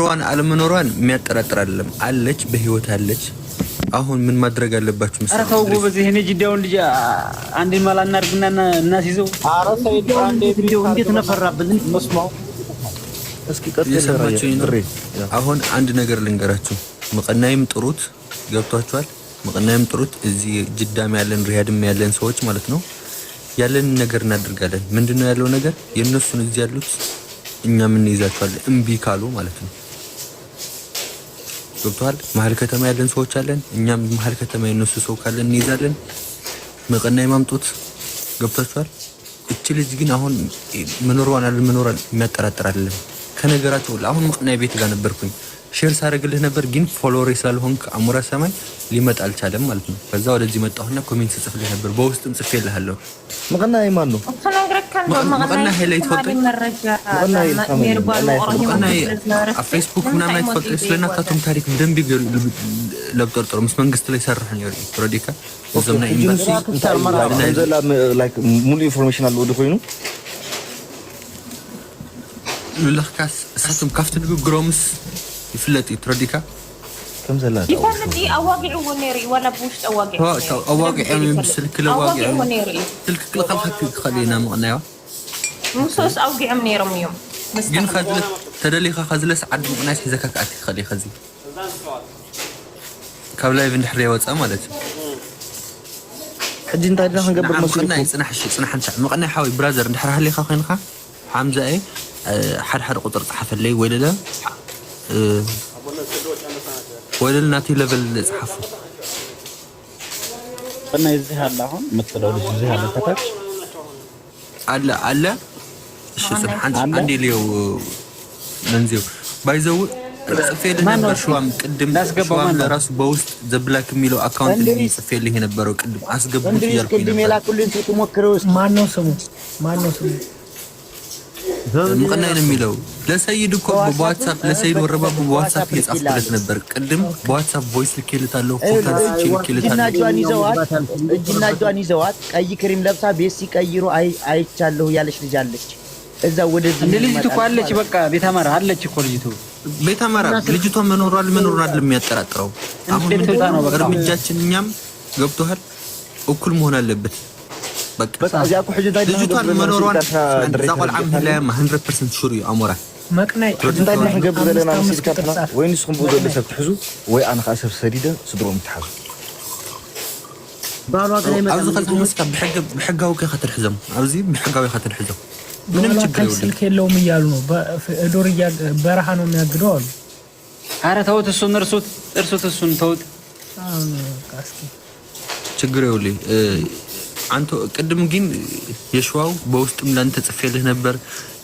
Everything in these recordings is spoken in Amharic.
መኖሯን አለመኖሯን የሚያጠራጥር አይደለም። አለች፣ በህይወት አለች። አሁን ምን ማድረግ አለባችሁ መሰለኝ? አረ ተው ጎበዝ፣ ይሄኔ ጅዳውን ልጅ አንዴ ማላ እናርግና እናስይዘው። አረ ሰይድ አንዴ ቪዲዮ እንዴት ነፈራብን መስማው። እስኪ ቀጥል። አሁን አንድ ነገር ልንገራችሁ። መቀናይም ጥሩት ገብቷችኋል? መቀናይም ጥሩት። እዚህ ጅዳም ያለን ሪያድም ያለን ሰዎች ማለት ነው ያለን ነገር እናደርጋለን። ምንድነው ያለው ነገር? የነሱን እዚህ ያሉት እኛ ምን ይዛቸዋለን እምቢ ካሉ ማለት ነው። ገብቷል? መሀል ከተማ ያለን ሰዎች አለን። እኛም መሀል ከተማ የነሱ ሰው ካለን እንይዛለን። መቀናይ ማምጡት ገብቷችኋል? እቺ ልጅ ግን አሁን መኖሯን አለመኖሯን የሚያጠራጥር አይደለም ከነገራቸው። አሁን መቀናይ ቤት ጋር ነበርኩኝ ሼር ሳደርግልህ ነበር፣ ግን ፎሎወር ስላልሆንክ አሞራ ሰማይ ሊመጣ አልቻለም ማለት ነው። ከዛ ወደዚህ መጣሁና ኮሜንት ጽፍልህ ነበር፣ በውስጥም ጽፌልሃለሁ። መቀናይ ማን ነው? መቀናይ ሄላይ ተወጣ መቀናይ ፌስቡክ ምናምን አይተፈጥረ ስለናታቱም ታሪክ ደንብ ለብጠርጥሩ ምስ መንግስት ላይ ሰራህ ነው ፕሮዲካ ወዘምና ኢምባሲ ላይክ ሙሉ ኢንፎርሜሽን አለ ወደ ኮይኑ ለካስ እሳቱም ካፍት ንግግሮምስ يفلت يترديكا كم زلات يفلتي أواقع ونيري ولا بوش أواقع أواقع يعني بسلك الأواقع تلك كل خلك خلينا مغنية مصوص أوقع منيرم يوم جن خذلت تدلي خذلس عد ناس حزكك أتي خلي خزي كابلا يبن حرية واتسامالت حجين تايدنا هنقبل مسؤول مقنع يصنح الشيء صنح نشع مقنع حاوي برازر نحرها اللي خاخينخا حمزة ايه حد قطر صحف اللي ولا لا ወለልናቲ ለበል ጽሐፉ እና እዚህ አለ አሁን መጥለው ልጅ እዚህ አለ ተታች አለ እሺ ስብሓን አንዴ ሊው መንዚው ባይዘው ጽፌልህ ነበር ሸዋም ቅድም ሸዋም ለራሱ በውስጥ ዘብላክ የሚለው አካውንት ላይ ጽፌልህ የነበረው ቅድም አስገቡት ይያልኩኝ ቅድም የላኩልኝ ትሞክረው ማን ነው ስሙ መቀናይ ነው የሚለው ለሰይድ እኮ በዋትስአፕ ለሰይድ ወረባቡ በዋትስአፕ እየጻፍኩለት ነበር። ቅድም በዋትስአፕ ቮይስ ልኬልታለሁ፣ ፎቶ ልኬልታለሁ። እጅና እጇን ይዘዋት ቀይ ክሪም ለብሳ ቤት ሲቀይሩ አይቻለሁ ያለች ልጅ አለች። እዛ ወደዚህ ልጅቱ እኮ አለች። በቃ ቤት አማራ አለች እኮ ልጅቱ። ቤት አማራ ልጅቷ መኖሯን አይደለም የሚያጠራጥረው። አሁን እርምጃችን እኛም ገብቶሃል እኩል መሆን አለበት። በቃ እዚያ እኮ ሕጂ ታይድ ልጅቷን መኖሯን ዛቆል ዓመት ላይ 100% ሹር እዩ አሞራ መቅናይ እንታይ ንገብር ዘለና ሲስካትና ወይ ንስኩም ብኡ ዘሎ ሰብ ትሕዙ ወይ ኣነ ከዓ ሰብ ሰዲደ ስድሮም ትሓዙ ባሏ ግን ይመጣ ኣብዚ ኸልኩ መስካ ብሕጋዊ ከትሕዘም ኣብዚ ብሕጋዊ ከትሕዘም ምንም ችግር የለውም። ስልክ የለውም እያሉ ነው። በዶር በረሃ ነው የሚያግደው አሉ። ኧረ ተውት፣ እሱን እርሱት፣ እሱን ተውት። ችግር የለውም። አንተ ቅድም ግን የሽዋው በውስጥም ላንተ ጽፌልህ ነበር።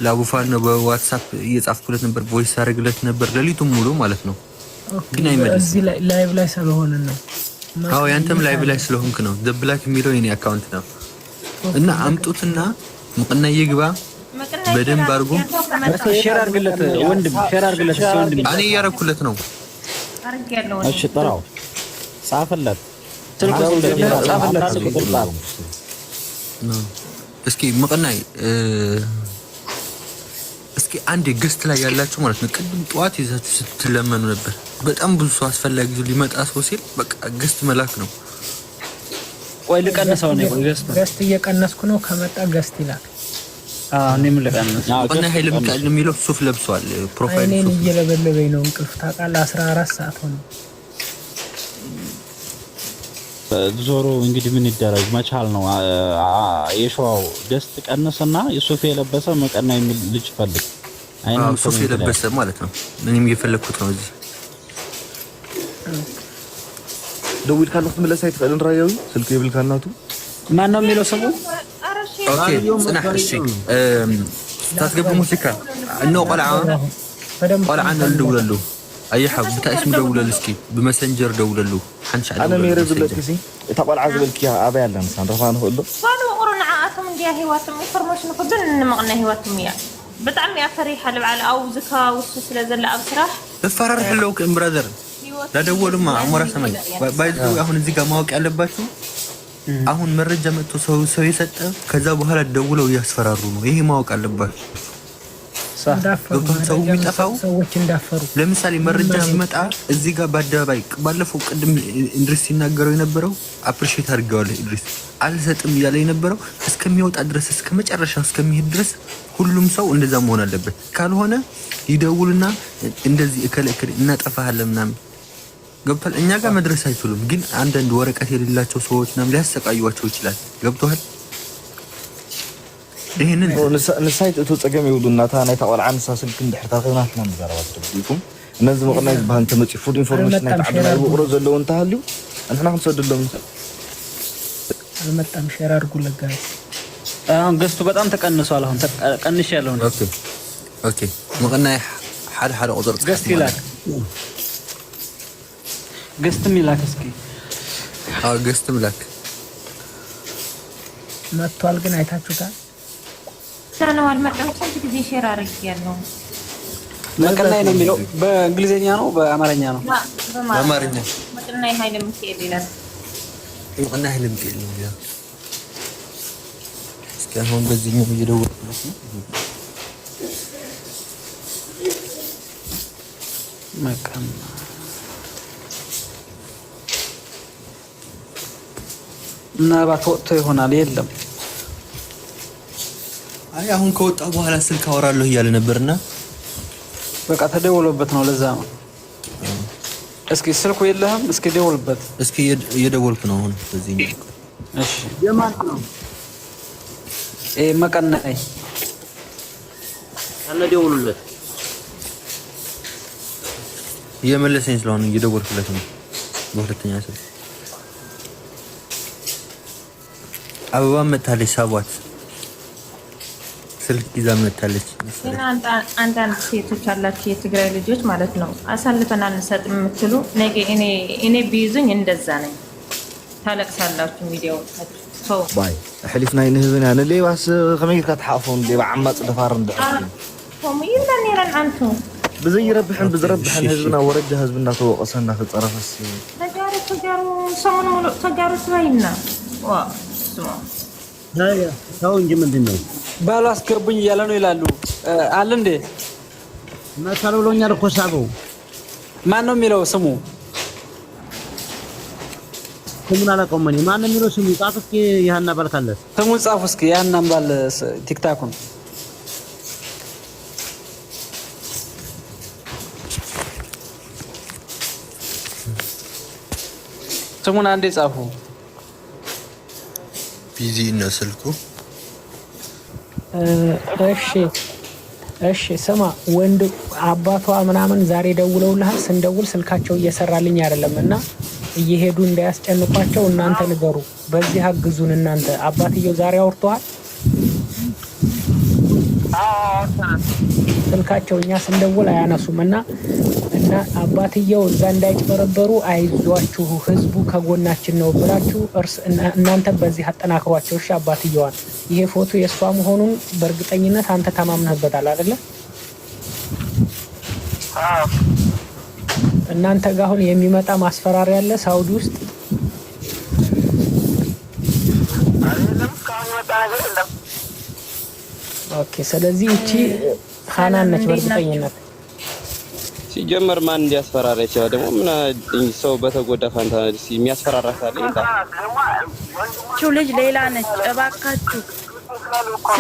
ለአቡፋን ነው በዋትስአፕ እየጻፍኩለት ነበር፣ ቮይስ አድርግለት ነበር ሌሊቱን ሙሉ ማለት ነው። ግን አይመለስም። እዚህ ላይቭ ላይ ስለሆነ ነው። አዎ ያንተም ላይቭ ላይ ስለሆንክ ነው። ዘብላክ የሚለው የኔ አካውንት ነው እና አምጡትና መቀና ይግባ በደንብ አድርጉ። ሼር አድርግለት ወንድም፣ ሼር አድርግለት ወንድም። እኔ እያደረኩለት ነው። እሺ ጥራው፣ ጻፈለት እስኪ መቀናይ እስኪ አንድ ገስት ላይ ያላችሁ ማለት ነው። ቅድም ጠዋት ይዛችሁ ስትለመኑ ነበር። በጣም ብዙ ሰው አስፈላጊ ሊመጣ ሰው ሲል በቃ ገስት መላክ ነው። ወይ ልቀንሰው ነው። ገስት እየቀነስኩ ነው። ከመጣ ገስት ይላል። እኔም ልቀንስ። መቀናይ ኃይለ ሚካኤል የሚለው ሱፍ ለብሷል። ፕሮፋይል እኔን እየለበለበኝ ነው። እንቅልፍ ታውቃለህ 14 ሰዓት ሆነ። ዞሮ እንግዲህ ምን ይደረግ መቻል ነው። የሸዋው ገስት ቀንስና የሱፍ የለበሰ መቀና የሚል ልጅ ፈልግ። አይነው ሱፍ የለበሰ ማለት ነው። ምንም እየፈለኩት ነው። እዚህ ደውል ካለሁት መለሳይት ቀልን ራያዊ ስልክ ይብልካናቱ ማን ነው የሚለው ስሙ? ኦኬ ጽናህ እሺ ታስገቡ ሙዚቃ እነው ቆልዓ ነው ልደውለሉ أيها بتأسم دولة لسكي بمسنجر دولة له حنش على أنا ميرز لكسي تقبل عزبك يا أبي الله مثلا رفعنا هقول له قالوا قرنا عاتم دي هواتم إنفورميشن خدنا مغنى هواتم يعني بتعمي أفريحة على أو زكاة والسلسلة زل أبصراح الفرار حلوك إم برادر لا دولوا ما عمره سمي بايدوا أهون الزكاة ما وقع لباتو أهون مرة جمعتو سوي ستة كذا بهلا الدولة ويسفرارونه إيه ما وقع لباتو ሰው የሚጠፋው ሰዎች እንዳፈሩ ለምሳሌ መረጃ ሲመጣ እዚህ ጋር በአደባባይ ባለፈው ቅድም እንድሪስ ሲናገረው የነበረው አፕሪሺየት አድርገዋለሁ። እንድሪስ አልሰጥም እያለ የነበረው እስከሚወጣ ድረስ እስከ መጨረሻው እስከሚሄድ ድረስ ሁሉም ሰው እንደዛ መሆን አለበት። ካልሆነ ይደውልና እንደዚህ እከለከለ እናጠፋሃለን ምናምን ገብቷል። እኛ ጋር መድረስ አይችሉም፣ ግን አንዳንድ ወረቀት የሌላቸው ሰዎች ምናምን ሊያሰቃዩዋቸው ይችላል። ገብቷል። ይሄንን ንሳይት እቱ ፀገም ይውሉ እናታ ናይ ተቆልዓ ንሳ ስልክ እንድሕር ታኸናትና ንዛረባት ትብኩም እነዚ መቅናይ ዝበሃል ተመጪ ፉድ ኢንፎርሜሽን ናይ ተዓድና ይውቅሮ ዘለዎ እንተሃልዩ እንትና ክንሰድሎም አልመጣም። ሼር አድርጉለት ጋር አሁን ገስቱ በጣም ተቀንሷል። አሁን ተቀንሽ ያለው ነው። ኦኬ መቅናይ ሓደ ቁጥር ገስት ይላክ ገስትም ይላክ እስኪ ገስትም ላክ መጥቷል። ግን አይታችሁታል ነው አልመጣም። ስንት ጊዜ ሼር አድርጌያለሁ። መቀናይ ነው የሚለው በእንግሊዘኛ ነው በአማርኛ ነው? በአማርኛ መቀናይ ኃይለ ሚካኤል ይላል። መቀናይ ኃይለ ሚካኤል ይላል። እስኪ አሁን በዚህኛው እየደወልኩ ነው። መቀና ምናልባት ወጥቶ ይሆናል። የለም አይ አሁን ከወጣ በኋላ ስልክ አወራለሁ እያለ ነበርና በቃ ተደውሎበት ነው። ለዛ ነው። እስኪ ስልኩ የለህም? እስኪ ደውልበት። እስኪ እየደወልኩ ነው አሁን በዚህኛው። እሺ የማን ነው? መቀናይ አለ ደውሉለት። እየመለሰኝ ስለሆነ እየደወልኩለት ነው በሁለተኛ ስልክ። አበባ መታለች ሳቧት ስልክ ይዛ መታለች። አንዳንድ ሴቶች አላችሁ የትግራይ ልጆች ማለት ነው አሳልፈን አንሰጥም የምትሉ ነገ እኔ ቢይዙኝ እንደዛ ነኝ። ታለቅሳላችሁ ሚዲያው ሰው ባይ حلفنا ينهزنا انا ليه بس خميس كتحافون ليه بعمص دفار ندعم هم يمنن يرن انتو بزي يربحن بزربحن هزبنا ورجه هزبنا توقصنا في طرفس تجارو سمون مولو تجارو سوينا وا سمو ያ ታው እንጂ ምንድነው ባሉ አስገቡኝ እያለ ነው ይላሉ። አለ እንዴ መታለው ብሎኛል እኮ ሳበው። ማን ነው የሚለው ስሙ? ስሙን አላውቀውም እኔ። ማን ነው የሚለው ስሙ? ጻፍ እስኪ ያህና ባልካለት ስሙን ጻፉ እስኪ ያህና ባል ቲክታኩን ስሙን አንዴ ጻፉ። ቢዚ ነው ስልኩ። እሺ ስማ ወንድ አባቷ ምናምን ዛሬ ደውለውልሃል? ስንደውል ስልካቸው እየሰራልኝ አይደለም እና እየሄዱ እንዳያስጨንቋቸው እናንተ ንገሩ። በዚህ አግዙን እናንተ። አባትየው ዛሬ አውርተዋል? ስልካቸው እኛ ስንደውል አያነሱም እና አባትየው እዛ እንዳይጭበረበሩ አይዟችሁ ህዝቡ ከጎናችን ነው ብላችሁ እናንተ በዚህ አጠናክሯቸው። እሺ አባትየዋን ይሄ ፎቶ የሷ መሆኑን በእርግጠኝነት አንተ ተማምነህበታል አይደለ? እናንተ ጋር አሁን የሚመጣ ማስፈራሪያ አለ ሳውዲ ውስጥ? ኦኬ ስለዚህ እቺ ኻናን ነች በእርግጠኝነት። ሲጀመር ማን እንዲያስፈራራ ይችላል? ደግሞ ምን ሰው በተጎዳ ፋንታ የሚያስፈራራ ካለ ልጅ ሌላ ነች። እባካችሁ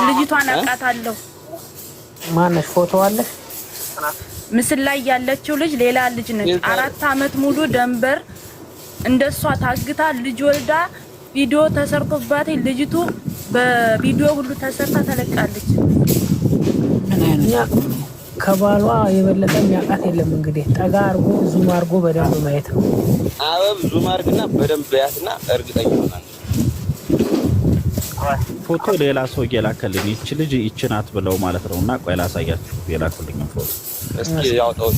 ልጅቷን አቃታለሁ። ማነሽ? ፎቶ አለሽ? ምስል ላይ ያለችው ልጅ ሌላ ልጅ ነች። 4 አመት ሙሉ ደንበር እንደሷ ታግታ ልጅ ወልዳ ቪዲዮ ተሰርቶባት ልጅቱ በቪዲዮ ሁሉ ተሰርታ ተለቃለች። ከባሏ የበለጠ የሚያውቃት የለም። እንግዲህ ጠጋ አርጎ ዙም አርጎ በደንብ ማየት ነው። አበብ ዙም አርግና በደንብ ያትና እርግጠኛ ሆናለሁ። ፎቶ ሌላ ሰው የላከልኝ ይች ልጅ ይች ናት ብለው ማለት ነውና ቆይ ላሳያችሁ የላኩልኝ ፎቶ እስኪ ያውጣው።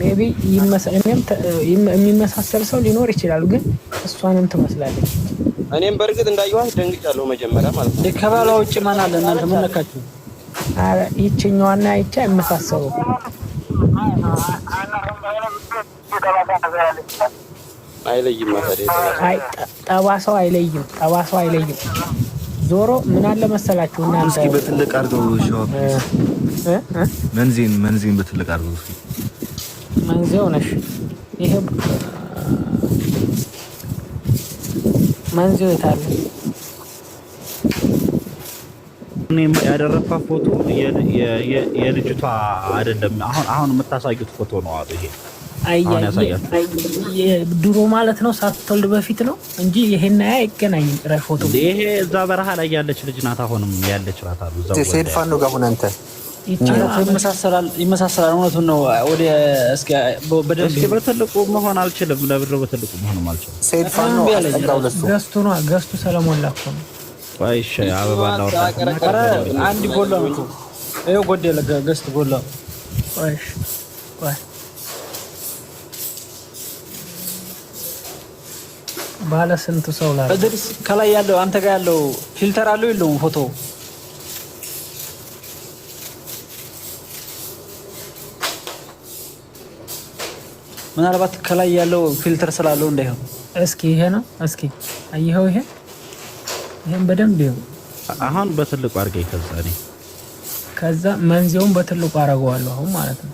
ሜቢ የሚመሳሰል ሰው ሊኖር ይችላል፣ ግን እሷንም ትመስላለች። እኔም በርግጥ እንዳየኋት ደንግጫለሁ መጀመሪያ ማለት ነው። ከባሏ ውጭ ማን አለ? እናንተ ምን ነካችሁ? አረ ይችኛዋና ይቻ አይመሳሰሉ። አይለይም ማለት አይ ጠባሳው አይለይም። ዞሮ ምን አለ መሰላችሁ እናንተ እስኪ በትልቅ አድርገው ሸዋብ መንዚን በትልቅ አድርገው እስኪ መንዚው ነሽ ይሄ መንዚው የታለ እኔ ያደረኳት ፎቶ የልጅቷ አይደለም። አሁን የምታሳዩት ፎቶ ነው አሉ። ይሄ ድሮ ማለት ነው ሳትወልድ በፊት ነው እንጂ ይሄና ያ አይገናኝም። ጭራሽ ፎቶ ይሄ እዛ በረሃ ላይ ያለች ልጅ ናት። አሁንም ያለች ናት አሉ። እዛው ሰይድ ፋኖ ጋር ሆነ አንተ ይመሳሰላል። እውነቱን ነው። ወደ እስኪ በትልቁ መሆን አልችልም። ለብር በትልቁ መሆንም አልችልም። ሰይድ ፋኖ ገዝቱ ሰለሞን ላኮ ነው። አይሽ አበባ ላውጣ አንድ ጎላ ነው። ይሄው ጎደለ ገዝቱ ጎላ። አይሽ ወይ ባለ ስንት ሰው ላይ እድርስ ከላይ ያለው አንተ ጋር ያለው ፊልተር አለው የለውም? ፎቶ ምናልባት ከላይ ያለው ፊልተር ስላለው እንዳይሆን። እስኪ ይሄ ነው። እስኪ አየኸው? ይሄን በደንብ ይኸው። አሁን በትልቁ አድርገኝ። ከዛ መንዚውን በትልቁ አደርገዋለሁ አሁን ማለት ነው።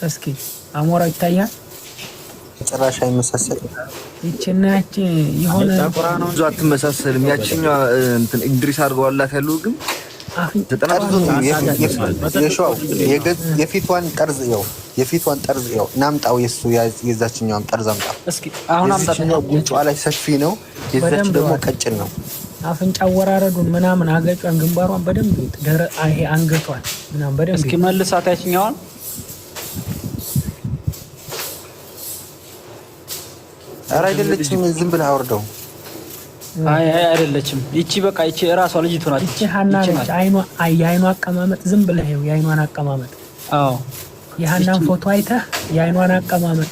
እስኪ አሞራ ይታያል? ጭራሽ አይመሳሰልም። ይችና ያቺ የሆነ ቁርአኑ ብዙ አትመሳሰልም። ያቺኛው እንትን ኢድሪስ አድርገዋላት ያለው ግን የፊቷን ጠርዝ ያው የፊቷን ጠርዝ ያው ናምጣው የሱ የዛችኛውን ጠርዝ አምጣ እስኪ። አሁን አምጣው። ጉንጯ ላይ ሰፊ ነው፣ የዛች ደግሞ ቀጭን ነው። አፍንጫ ወራረዱን ምናምን አገጯን ግንባሯን በደንብ ደረ ይሄ አንገቷን ምናምን በደንብ እስኪ መልሳት ያቺኛውን። ኧረ አይደለችም፣ ዝም ብለህ አውርደው። አይ አይደለችም። ይቺ በቃ ይቺ ራሷ ልጅቱ ናት። ይቺ ሀና ነች። የአይኗ አቀማመጥ ዝም ብለህ ይኸው የአይኗን አቀማመጥ። አዎ የሀናን ፎቶ አይተህ የአይኗን አቀማመጥ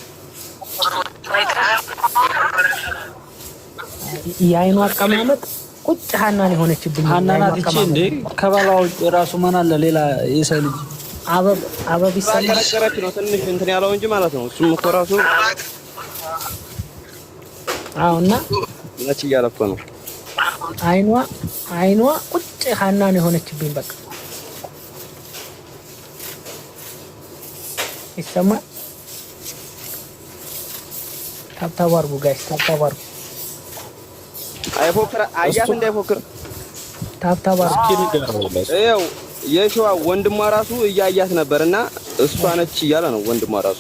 የአይኗ አቀማመጥ ቁጭ ሀናን የሆነችብኝ ሀና ናት ይቺ። እንዴ ከባላው ራሱ ማን አለ ሌላ የሰው ልጅ አበብ ይሰለከረች ነው ትንሽ እንትን ያለው እንጂ ማለት ነው። እሱም እኮ ራሱ አውና ነጭ እያለፈ ነው። አይኗ ቁጭ ሀናን የሆነችብኝ በቃ ይሰማል። ታብታብ አድርጉ ጋይስ፣ ታብታብ አድርጉ። አይፎክር አያት እንዳይፎክር ታብታብ አድርጉ። ይኸው የሸዋ ወንድሟ ራሱ እያያት ነበርና እሷ ነች እያለ ነው ወንድሟ ራሱ።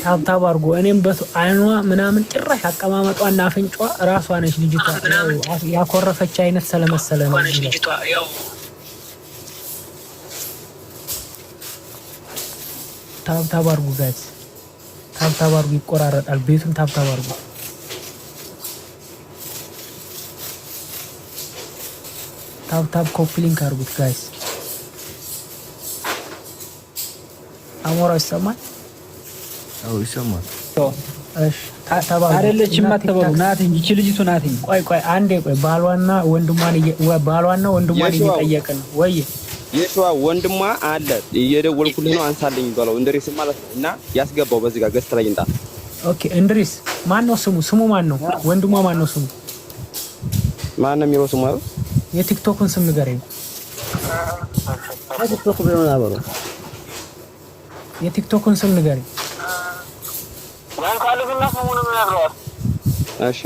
ታብታብ አድርጉ። እኔም አይኗ ምናምን ጭራሽ አቀማመጧና አፍንጫዋ ራሷ ነች ልጅቷ። ያኮረፈች አይነት ስለመሰለ ነው ልጅቷ። ያው ታብታብ አድርጉ ጋይስ፣ ታብታብ አድርጉ። ይቆራረጣል ቤቱን። ታብታብ አድርጉ። ታብታብ ኮፒ ሊንክ አድርጉት ጋይስ። አሞራው ይሰማል? አዎ ይሰማል። እሺ ታባው አይደለችም አትበሉ። ናት እንጂ እቺ ልጅቱ ናት። ቆይ አንዴ ቆይ። ባሏና ወንድሟን እየጠየቅን ወይ የሸዋ ወንድሟ አለ እየደወልኩልህ ነው አንሳልኝ ባለው እንድሪስ ማለት ነው። እና ያስገባው በዚህ ጋር ገዝተ ላይ እንጣ። ኦኬ እንድሪስ ማን ነው ስሙ? ስሙ ማን ነው? ወንድሟ ማን ነው ስሙ? ማን ነው የሚለው ስሙ? አይደል የቲክቶክን ስም ንገረኝ። ቲክቶክ ብለው ነው። የቲክቶክን ስም ንገረኝ። ያንካሉና ስሙን ምን ያድርጋል? እሺ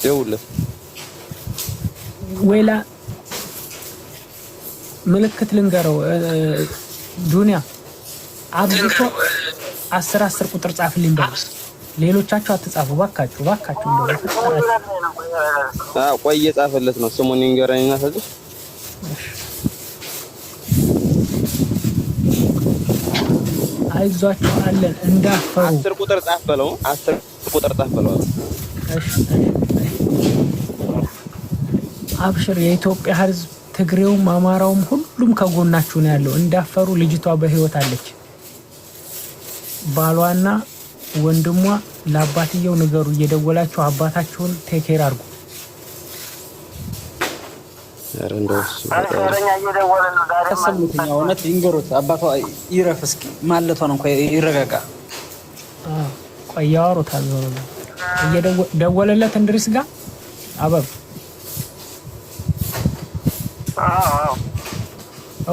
ደውልለት ወይላ ምልክት ልንገረው። ዱንያ አብዝቶ 10 ቁጥር ጻፍልኝ በል። ሌሎቻችሁ አትጻፉ ባካችሁ። ቆይ እየጻፈለት ነው። ስሙን ይንገረኝና ታዲያ አይዟችሁ አለን እንዳፈሩ 10 ቁጥር ጻፍ በለው። 10 ቁጥር ጻፍ በለው። እሺ አብሽር። የኢትዮጵያ ሕዝብ ትግሬውም አማራውም ሁሉም ከጎናችሁ ነው ያለው። እንዳፈሩ ልጅቷ በህይወት አለች። ባሏና ወንድሟ ለአባትየው ንገሩ። እየደወላችሁ አባታችሁን ቴኬር አድርጉ። ከሰሙትኛ እውነት ይንገሩት። አባቷ ይረፍ እስኪ ማለቷን እንኳን ይረጋጋ። ቆይ ያወሩታል። ዞሮ እየደወለለት እንድሪስ ጋር አበብ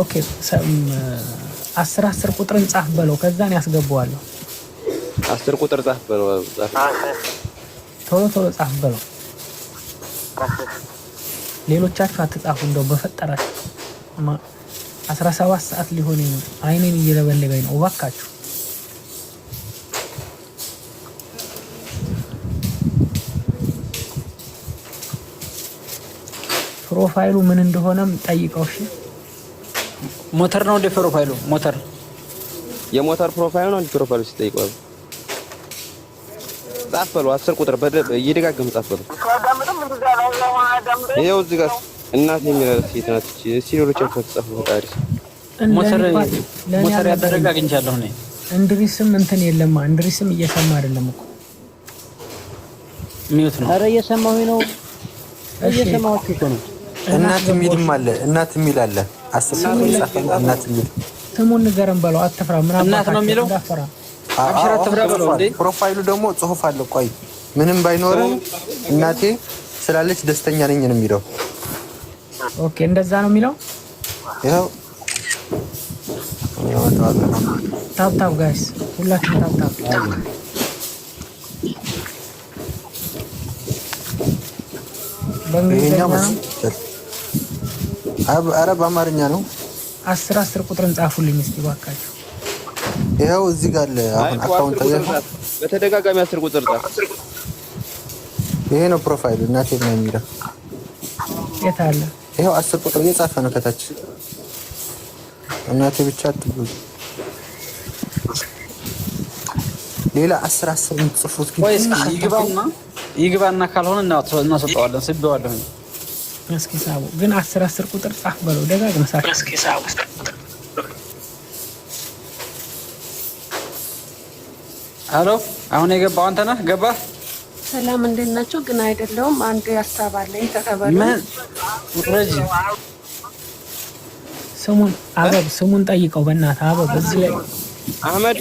ኦኬ 10 ቁጥርን ጻፍ በለው ከዛን ያስገባዋለሁ 10 ቁጥር ጻፍ በለው ቶሎ ጻፍ በለው ሌሎቻችሁ አትጻፉ እንደው በፈጠራችሁ 17 ሰዓት ሊሆን ነው አይኔን እየለበለበኝ ነው እባካችሁ ፕሮፋይሉ ምን እንደሆነም ጠይቀው እሺ ሞተር ነው እንደ ፕሮፋይሉ ሞተር የሞተር ፕሮፋይል ነው እንደ ፕሮፋይሉ ሲጠይቀው ጻፍ በለው 10 ቁጥር እየደጋገም ጻፍ በለው ይኸው እዚህ ጋር እናት የሚለው ሴት ናት ሲሪዎቻችሁ ተጻፉ ፈጣሪ ሞተር ያደረገ አግኝቻለሁ እኔ እንድሪስም እንትን የለማ እንድሪስም እየሰማ አይደለም እኮ ሚውት ነው ኧረ እየሰማሁኝ ነው እየሰማሁ እኮ ነው እናት የሚልም አለ እናት የሚል አለ 10 ቁጥር እናት የሚል ስሙን ንገረን በለው አትፍራ ምናምን እናት ነው የሚለው አብሽራ ተብራ በለው እንዴ ፕሮፋይሉ ደግሞ ጽሁፍ አለ ቆይ ምንም ባይኖርም እናቴ ስላለች ደስተኛ ነኝ ነው የሚለው ኦኬ እንደዛ ነው የሚለው ያው ታፕ ጋይስ ሁላችሁም ታፕ በእንግሊዝኛ ነው አረብ አማርኛ ነው 10 ቁጥርን ጻፉልኝ እስቲ ባካችሁ ይሄው እዚህ ጋር አለ አሁን አካውንት በተደጋጋሚ 10 ቁጥር ጻፍ ይሄ ነው ፕሮፋይሉ እናቴ ነው የሚለው የት አለ ይሄው 10 ቁጥር እየጻፈ ነው ከታች እናቴ ብቻ አትብሉ ሌላ 10 የምትጽፉት ግን ወይስ ይግባና ካልሆነ እናሰጠዋለን ስብዋለሁ እስኪ ሳቡ ግን 10 ቁጥር ጻፍ በለው ደጋግመህ ሳብ እስኪ ሳቡ አሎ አሁን የገባው አንተ ነህ ገባ ሰላም እንዴት ናችሁ ግን አይደለም አንድ ያስተባለኝ ተቀበሉ ረጂ ስሙን ጠይቀው በእናትህ አበብ እዚህ ላይ አህመድ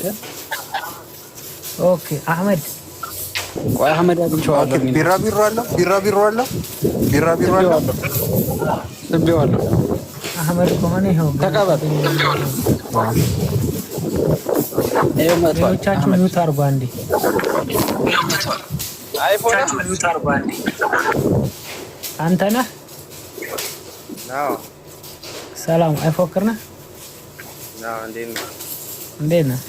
ኦኬ አህመድ ቆይ አህመድ አግኝቼዋለሁ ቢራቢሮ አለ ስቤዋለሁ አህመድ ከሆነ ይሄው ተቀበል ሌሎቻችሁ ሚውት አርጉ አንዴ አንተ ነህ ሰላም አይፎክር ነህ እንዴት ነህ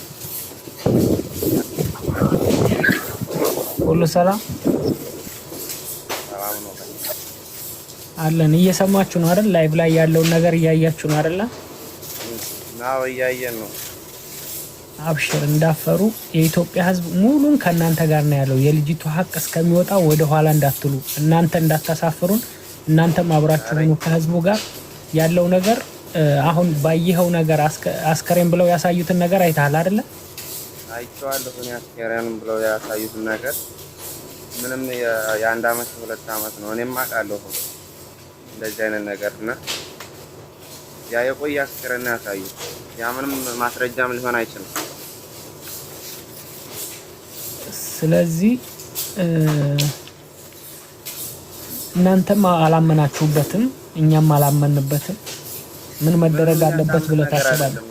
ሁሉ ሰላም አለን እየሰማችሁ ነው አይደል ላይቭ ላይ ያለውን ነገር እያያችሁ ነው አይደል ናው እያየን ነው አብሽር እንዳፈሩ የኢትዮጵያ ሕዝብ ሙሉን ከናንተ ጋር ነው ያለው የልጅቱ ሀቅ እስከሚወጣ ወደ ኋላ እንዳትሉ እናንተ እንዳታሳፍሩን እናንተም አብራችሁ ሆኑ ከሕዝቡ ጋር ያለው ነገር አሁን ባየኸው ነገር አስከሬን ብለው ያሳዩትን ነገር አይተሃል አይደል አይቼዋለሁ እኔ አስከሬንም ብለው ያሳዩትን ነገር ምንም የአንድ አመት 2 አመት ነው እኔም አውቃለሁ እንደዚህ አይነት ነገርና ያ የቆየ አስከሬን ያሳዩ ያ ምንም ማስረጃም ሊሆን አይችልም ስለዚህ እናንተም አላመናችሁበትም እኛም አላመንበትም ምን መደረግ አለበት ብለህ ታስባለህ